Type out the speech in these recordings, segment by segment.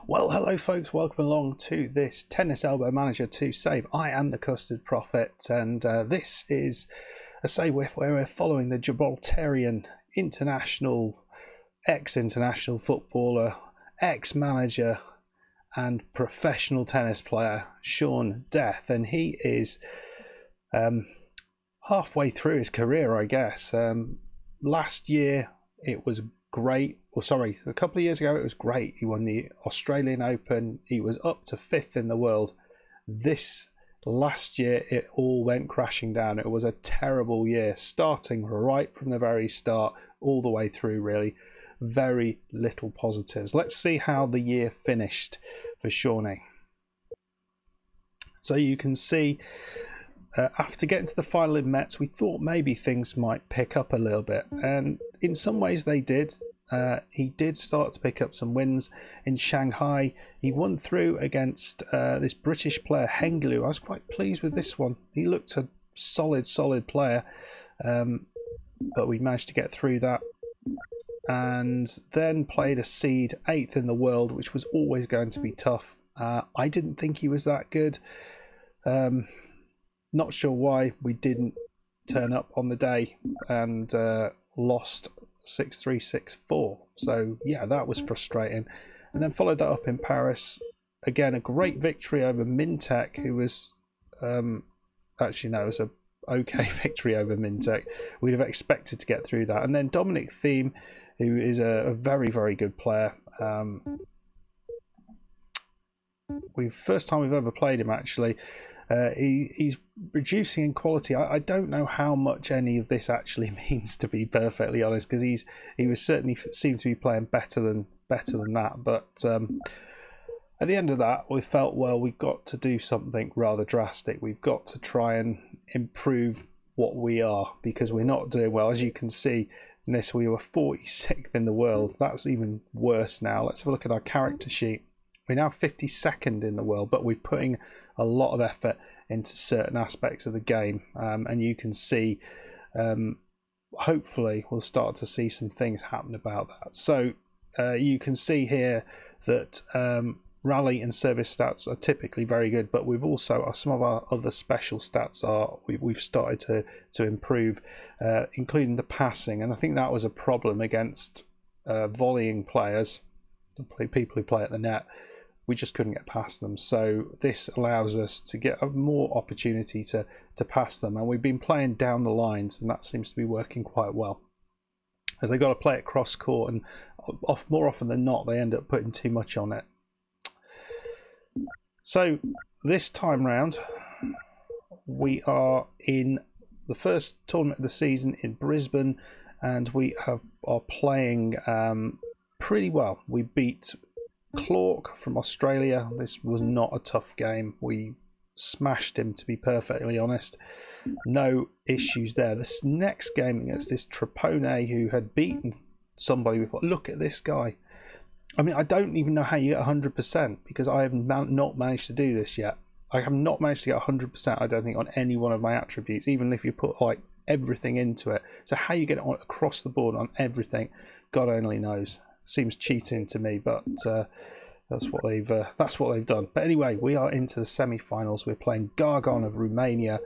Well, hello folks, welcome along to this Tennis Elbow Manager 2 save. I am the Custard Prophet, and this is a save where we're following the Gibraltarian ex-international footballer, ex-manager and professional tennis player, Sean Death, and he is halfway through his career, I guess. Last year it was great. Well, sorry, a couple of years ago it was great. He won the Australian Open. He was up to 5th in the world. This last year it all went crashing down. It was a terrible year, starting right from the very start all the way through, really. Very little positives. Let's see how the year finished for Shawnee. So you can see after getting to the final in Metz, we thought maybe things might pick up a little bit, and in some ways they did. He did start to pick up some wins in Shanghai. He won through against this British player, Henglu. I was quite pleased with this one. He looked a solid player, but we managed to get through that. And then played a seed 8th in the world, which was always going to be tough. I didn't think he was that good. Not sure why we didn't turn up on the day and lost 6-3, 6-4. So yeah, that was frustrating. And then followed that up in Paris. Again, a great victory over Mintek, who was actually no, it was a okay victory over Mintek. We'd have expected to get through that. And then Dominic Thiem, who is a very good player. First time we've ever played him, actually. He's reducing in quality. I don't know how much any of this actually means, to be perfectly honest, because he was certainly seemed to be playing better than that. But at the end of that, we felt, well, we've got to do something rather drastic. We've got to try and improve what we are, because we're not doing well. As you can see in this, we were 46th in the world. That's even worse now. Let's have a look at our character sheet. We're now 52nd in the world, but we're putting a lot of effort into certain aspects of the game, and you can see hopefully we'll start to see some things happen about that. So you can see here that rally and service stats are typically very good, but we've also some of our other special stats we've started to improve, including the passing, and I think that was a problem against volleying players, the people who play at the net. We just couldn't get past them, so this allows us to get a more opportunity to pass them, and we've been playing down the lines, and that seems to be working quite well, as they've got to play it cross court, and more often than not they end up putting too much on it. So this time round we are in the first tournament of the season in Brisbane, and we are playing pretty well. We beat Clark from Australia. This was not a tough game. We smashed him, to be perfectly honest. No issues there. This next game against this Trapone, who had beaten somebody before. Look at this guy. I mean, I don't even know how you get 100%, because I have not managed to do this yet. I have not managed to get 100%, I don't think, on any one of my attributes, even if you put like everything into it. So how you get it across the board on everything, God only knows. Seems cheating to me, but that's what they've done. But anyway, we are into the semi-finals. We're playing Gargon of Romania.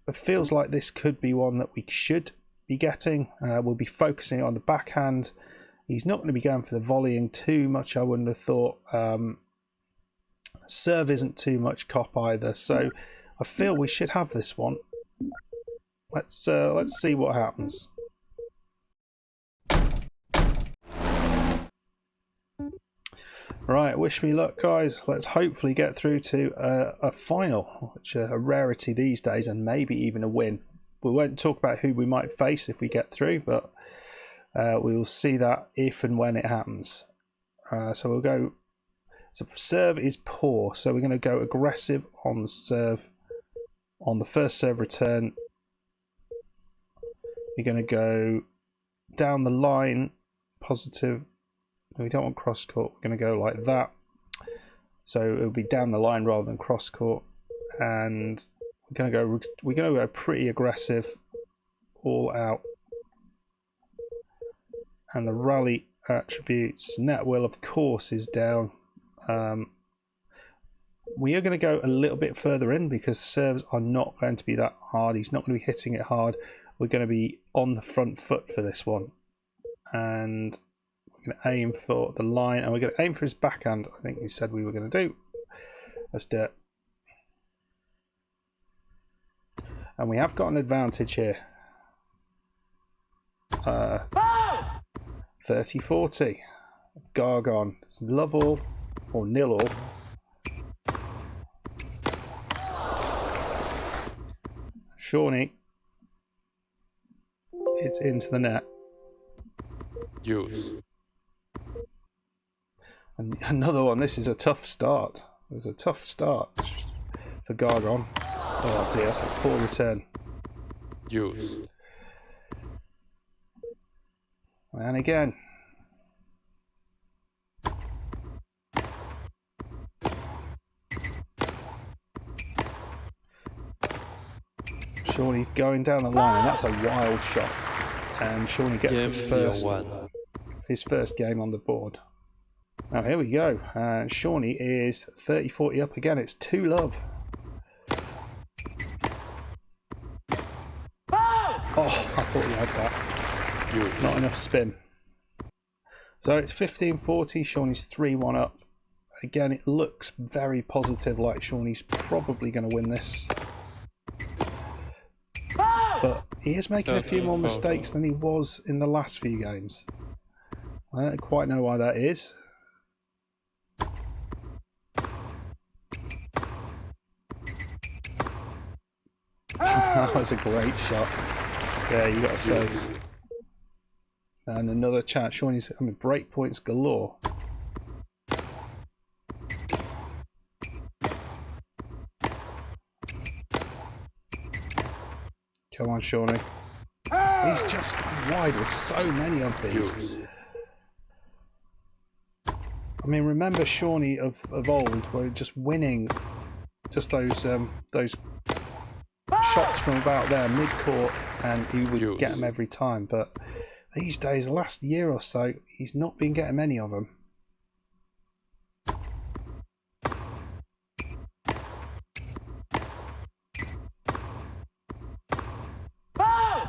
It feels like this could be one that we should be getting. We'll be focusing on the backhand. He's not going to be going for the volleying too much, I wouldn't have thought. Serve isn't too much cop either, so I feel we should have this one. Let's see what happens. Right, wish me luck, guys. Let's hopefully get through to a final, which is a rarity these days, and maybe even a win. We won't talk about who we might face if we get through, but we will see that if and when it happens. So we'll go. So serve is poor, so we're going to go aggressive on the serve. On the first serve return, we're going to go down the line, positive. We don't want cross court. We're going to go like that. So it'll be down the line rather than cross court, and we're going to go pretty aggressive, all out. And the rally attributes, net will of course is down. We are going to go a little bit further in because serves are not going to be that hard. He's not going to be hitting it hard. We're going to be on the front foot for this one. And we're going to aim for the line, and we're going to aim for his backhand. I think we said we were going to do. Let's do it. And we have got an advantage here. 30-40. Gargon. It's love all or nil all. Shawnee. It's into the net. Use. And another one. This is a tough start. It was a tough start for Gargon. Oh dear, that's a poor return. Use. And again. Shawnee going down the line, and that's a wild shot. And Shawnee gets his first game on the board. Oh, here we go. And Shawnee is 30-40 up again. It's 2 love. Oh, I thought you had that. Not enough spin. So it's 15-40. Shawnee's 3-1 up. Again, it looks very positive, like Shawnee's probably going to win this. But he is making a few more mistakes than he was in the last few games. I don't quite know why that is. That was a great shot. Yeah, you got to say. And another chance. Shawnee's having break points galore. Come on, Shawnee. He's just gone wide with so many of these. I mean, remember Shawnee of old, were just winning just those shots from about there, mid-court, and he would get them every time. But these days, the last year or so, he's not been getting many of them.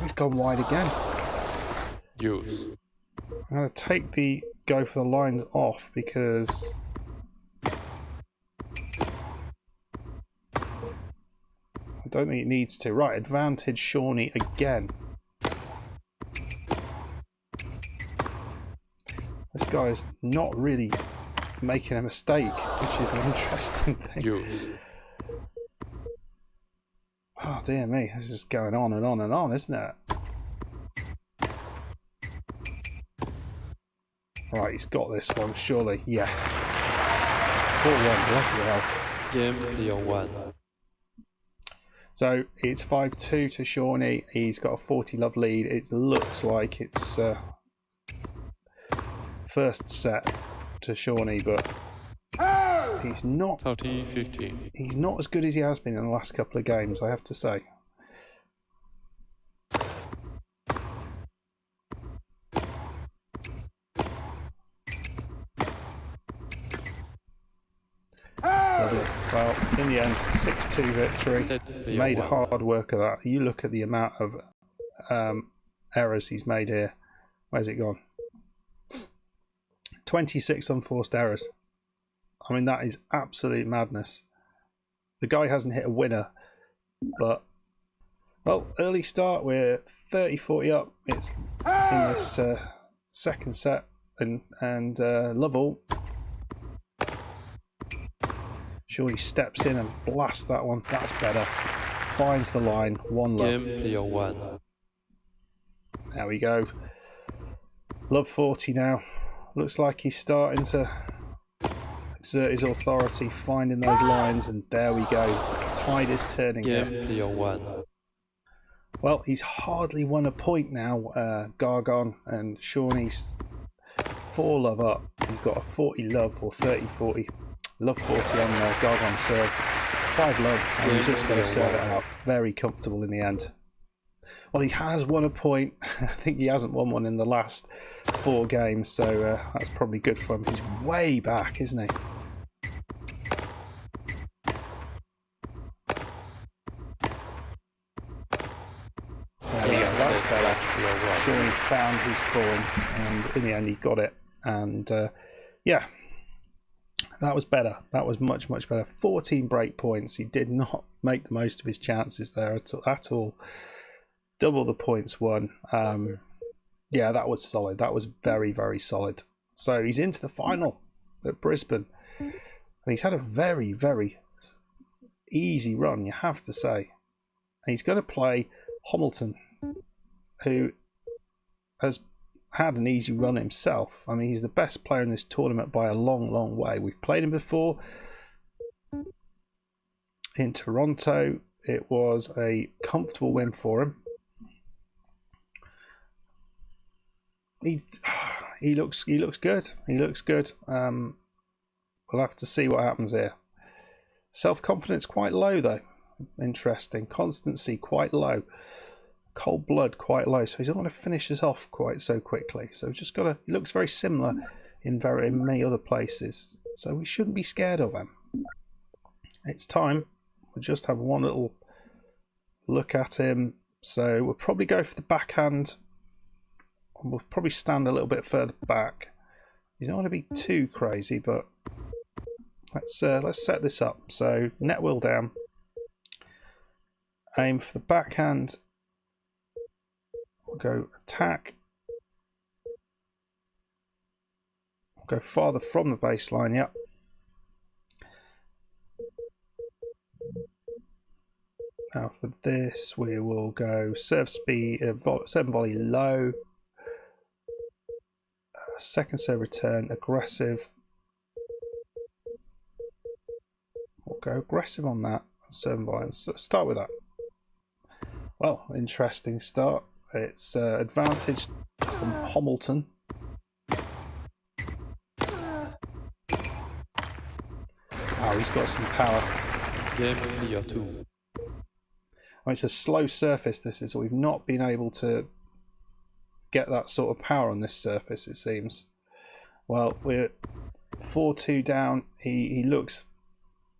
He's gone wide again. Use. I'm going to take the go for the lines off because I don't think it needs to. Right, advantage Shawnee again. This guy's not really making a mistake, which is an interesting thing. Use. Oh dear me, this is going on and on and on, isn't it? Right, he's got this one, surely. Yes. 4-1, bloody hell. Game clear 1. So it's 5-2 to Shawnee. He's got a 40 love lead. It looks like it's first set to Shawnee, but he's not 30-15. he's not as good as he has been in the last couple of games, I have to say. Lovely. Well, in the end, 6-2 victory. Made hard work of that. You look at the amount of errors he's made here. Where's it gone? 26 unforced errors. I mean, that is absolute madness. The guy hasn't hit a winner, but, well, early start, we're 30-40 up. It's in this second set, and Lovell surely steps in and blasts that one. That's better. Finds the line. 1 love. Game clear 1. There we go. Love 40 now. Looks like he's starting to exert his authority, finding those lines, and there we go. Tide is turning Game here. clear 1. Well, he's hardly won a point now, Gargon, and Shawnee's 4 love up. He's got a 40 love, or 30-40. Love 40 on Gargon's serve. 5 love, and he's just going to serve it out. Very comfortable in the end. Well, he has won a point. I think he hasn't won one in the last 4 games, so that's probably good for him. He's way back, isn't he? Shawnee found his form, and in the end he got it. And yeah, that was better. That was much, much better. 14 break points. He did not make the most of his chances there at all. Double the points won. Yeah, that was solid. That was very, very solid. So he's into the final at Brisbane. And he's had a very, very easy run, you have to say. And he's going to play Hamilton, who has had an easy run himself. I mean, he's the best player in this tournament by a long, long way. We've played him before in Toronto. It was a comfortable win for him. He looks good. He looks good. We'll have to see what happens here. Self-confidence quite low though. Interesting. Constancy quite low. Cold blood quite low. So he's not going to finish us off quite so quickly. So we've just got to. He looks very similar in many other places. So we shouldn't be scared of him. It's time. We'll just have one little look at him. So we'll probably go for the backhand. We'll probably stand a little bit further back. He's not going to be too crazy, but let's set this up. So net wheel down. Aim for the backhand. We'll go attack. We'll go farther from the baseline. Yep. Now for this, we will go serve speed, serve and volley low. Second serve return, aggressive. We'll go aggressive on that. Serve and volley. Let's start with that. Well, interesting start. It's advantage from Hamilton. Oh, he's got some power. Game clear 2. Oh, it's a slow surface, this is. We've not been able to get that sort of power on this surface, it seems. Well, we're 4-2 down. He looks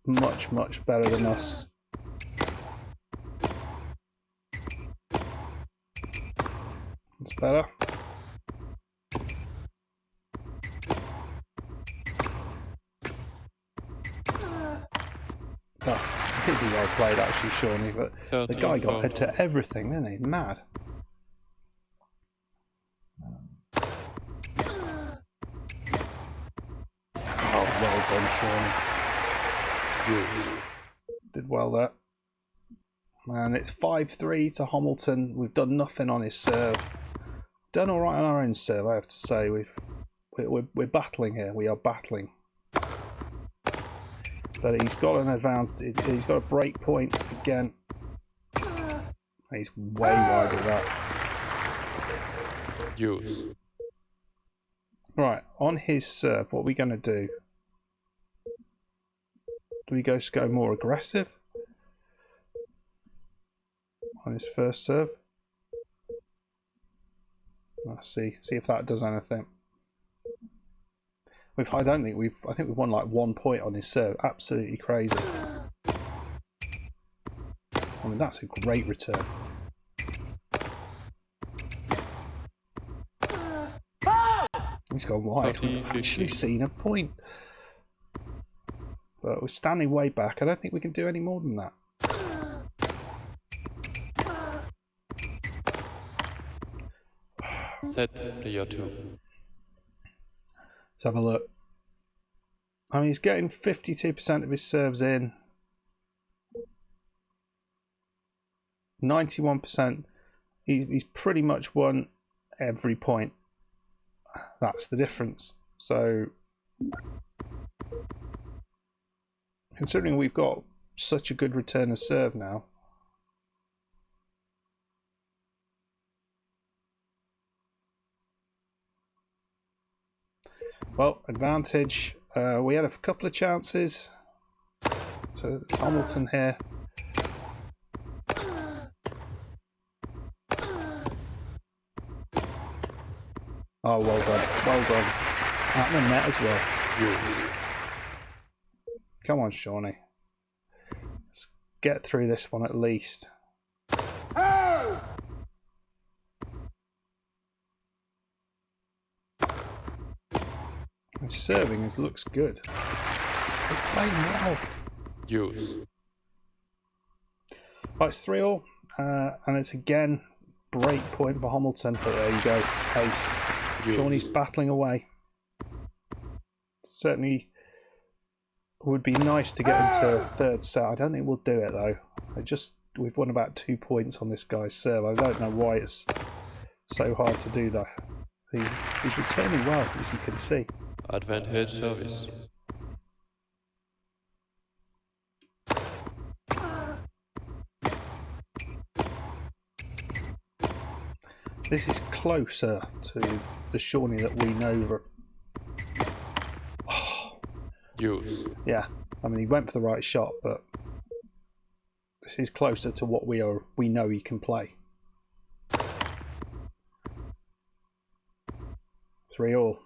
much, much better than us. It's better. That's really well played, actually, Shawnee. But the guy got head to everything, didn't he? Mad. Oh, well done, Shawnee. Did well there. And it's 5-3 to Hamilton. We've done nothing on his serve. Done all right on our own serve, I have to say. We're battling here. We are battling. But he's got an advantage. He's got a break point again. He's way wide of that. Use. Right, on his serve, what are we going to do? Do we just go more aggressive on his first serve? Let's see if that does anything. I think we've won like 1 point on his serve. Absolutely crazy. I mean, that's a great return. He's gone wide. We've actually seen a point. But we're standing way back. I don't think we can do any more than that. Set player 2. Let's have a look. I mean, he's getting 52% of his serves in. 91%. He's pretty much won every point. That's the difference. So, considering we've got such a good return of serve now, well, advantage. We had a couple of chances. So it's Hamilton here. Oh, well done. Well done. Out in the net as well. Come on, Shawnee. Let's get through this one at least. His serving looks good. He's playing well. Use. Right, it's 3-all, and it's again break point for Hamilton. But there you go, ace. Shawnee's battling away. Certainly would be nice to get into a third set. I don't think we'll do it though. We've won about 2 points on this guy's serve. I don't know why it's so hard to do that. He's returning well, as you can see. Advantage service. This is closer to the Shawnee that we know. Oh. Use. Yeah, I mean he went for the right shot, but this is closer to what we know he can play. 3-all.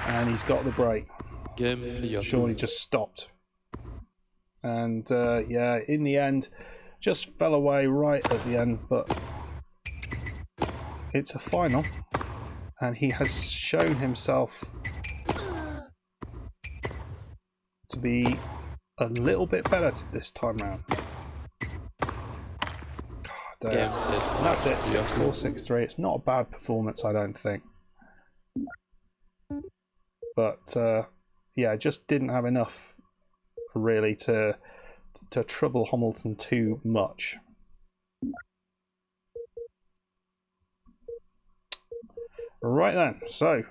And he's got the break. Game player Shawnee 2. just stopped. And yeah, in the end, just fell away right at the end, but it's a final. And he has shown himself to be a little bit better this time round. God, and that's it, 6-4, 6-3. It's not a bad performance, I don't think. But yeah, just didn't have enough really to trouble Hamilton too much. Right then, so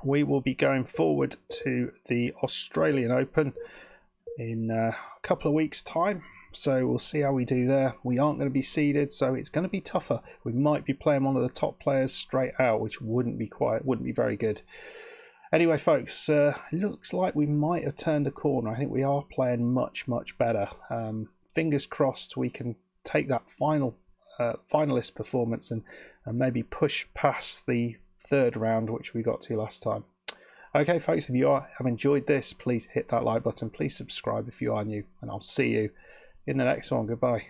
we will be going forward to the Australian Open in a couple of weeks' time. So we'll see how we do there. We aren't going to be seeded, so it's going to be tougher. We might be playing one of the top players straight out, which wouldn't be very good. Anyway, folks, looks like we might have turned a corner. I think we are playing much, much better. Fingers crossed we can take that finalist performance and maybe push past the third round, which we got to last time. Okay, folks, if you have enjoyed this, please hit that like button. Please subscribe if you are new, and I'll see you in the next one. Goodbye.